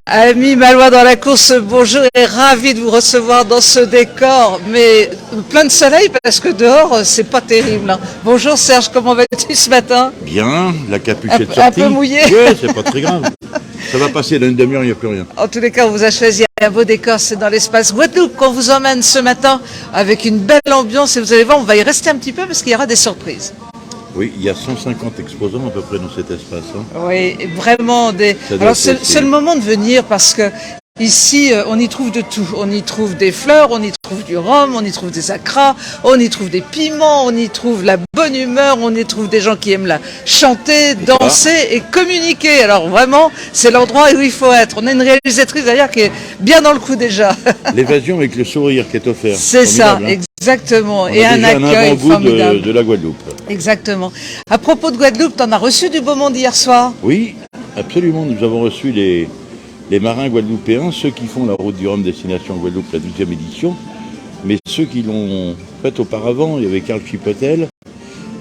Amis Malouins dans la course, bonjour et ravi de vous recevoir dans ce décor, mais plein de soleil parce que dehors c'est pas terrible. Hein. Bonjour Serge, comment vas-tu ce matin? Bien, la capuche est sortie. Un peu mouillé. Oui, c'est pas très grave. Ça va passer dans une demi-heure, il n'y a plus rien. En tous les cas, on vous a choisi un beau décor, c'est dans l'espace Guadeloupe qu'on vous emmène ce matin avec une belle ambiance et vous allez voir, on va y rester un petit peu parce qu'il y aura des surprises. Oui, il y a 150 exposants à peu près dans cet espace. Hein. Oui, vraiment Alors c'est le moment de venir parce que ici on y trouve de tout. On y trouve des fleurs, on y trouve du rhum, on y trouve des acras, on y trouve des piments, on y trouve la bonne humeur, on y trouve des gens qui aiment chanter, danser et communiquer. Alors vraiment, c'est l'endroit où il faut être. On a une réalisatrice d'ailleurs qui est bien dans le coup déjà. L'évasion avec le sourire qui est offert. C'est ça, hein. Exactement. Et un accueil formidable. De la Guadeloupe. Exactement. À propos de Guadeloupe, t'en as reçu du beau monde hier soir? Oui, absolument. Nous avons reçu les marins guadeloupéens, ceux qui font la route du Rhum destination Guadeloupe, la 12e édition. Mais ceux qui l'ont fait auparavant, il y avait Carl Chipotel,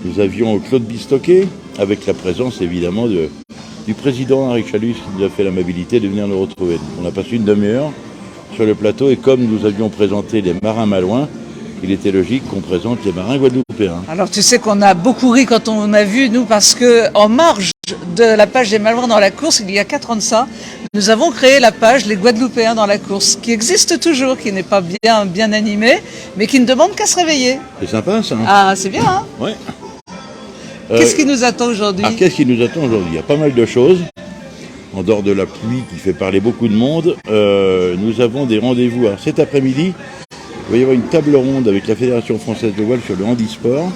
nous avions Claude Bistoquet, avec la présence évidemment du président Henri Chalus qui nous a fait l'amabilité de venir nous retrouver. On a passé une demi-heure sur le plateau et comme nous avions présenté les marins malouins, il était logique qu'on présente les marins guadeloupéens. Alors tu sais qu'on a beaucoup ri quand on a vu, nous, parce que en marge de la page des Malouins dans la course, il y a 4 ans de ça, nous avons créé la page Les Guadeloupéens dans la course, qui existe toujours, qui n'est pas bien animée, mais qui ne demande qu'à se réveiller. C'est sympa ça. Ah, c'est bien, hein? Ouais. Qu'est-ce qui nous attend aujourd'hui? Qu'est-ce qui nous attend aujourd'hui? Il y a pas mal de choses. En dehors de la pluie qui fait parler beaucoup de monde, nous avons des rendez-vous. Alors cet après-midi, il va y avoir une table ronde avec la Fédération française de voile sur le handisport.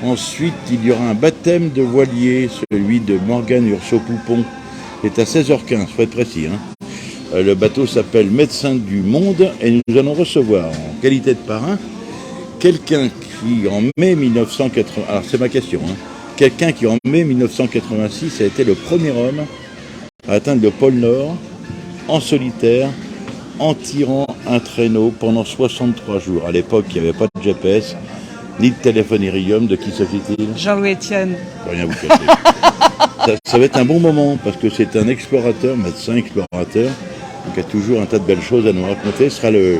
Ensuite, il y aura un baptême de voilier, celui de Morgane Urso-Poupon. C'est à 16h15, il faut être précis. Hein. Le bateau s'appelle Médecins du Monde et nous allons recevoir, en qualité de parrain, quelqu'un qui en mai 1980... Alors c'est ma question. Hein. Quelqu'un qui en mai 1986 a été le premier homme à atteindre le pôle Nord en solitaire, en tirant un traîneau pendant 63 jours. À l'époque, il n'y avait pas de GPS, ni de téléphone Iridium. De qui s'agit-il? Jean-Louis Etienne. Rien vous cacher. ça va être un bon moment, parce que c'est un explorateur, médecin explorateur, qui a toujours un tas de belles choses à nous raconter. Ce sera le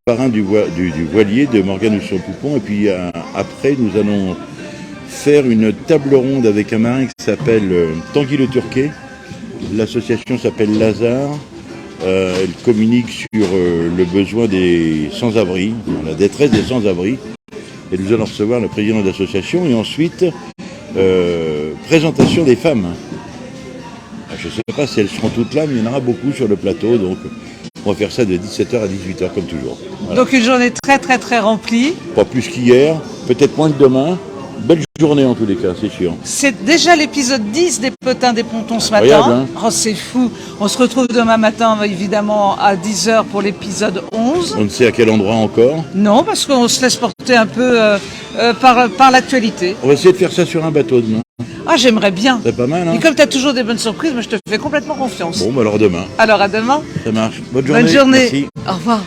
parrain du voilier de Morgane Urso-Poupon. Et puis après, nous allons faire une table ronde avec un marin qui s'appelle Tanguy Le Turquet. L'association s'appelle Lazare. Elle communique sur le besoin des sans-abri, la détresse des sans-abri. Et nous allons recevoir le président de l'association et ensuite présentation des femmes. Je ne sais pas si elles seront toutes là, mais il y en aura beaucoup sur le plateau. Donc on va faire ça de 17h à 18h comme toujours. Voilà. Donc une journée très remplie. Pas plus qu'hier, peut-être moins que demain. Belle journée en tous les cas, c'est sûr. C'est déjà l'épisode 10 des Potins des Pontons ce Incroyable, matin. Hein. Oh, c'est fou. On se retrouve demain matin, évidemment, à 10h pour l'épisode 11. On ne sait à quel endroit encore. Non, parce qu'on se laisse porter un peu par l'actualité. On va essayer de faire ça sur un bateau demain. Ah, j'aimerais bien. C'est pas mal, hein? Et comme tu as toujours des bonnes surprises, moi je te fais complètement confiance. Bon, bah alors demain. Alors à demain. Ça marche. Bonne journée. Bonne journée. Merci. Au revoir.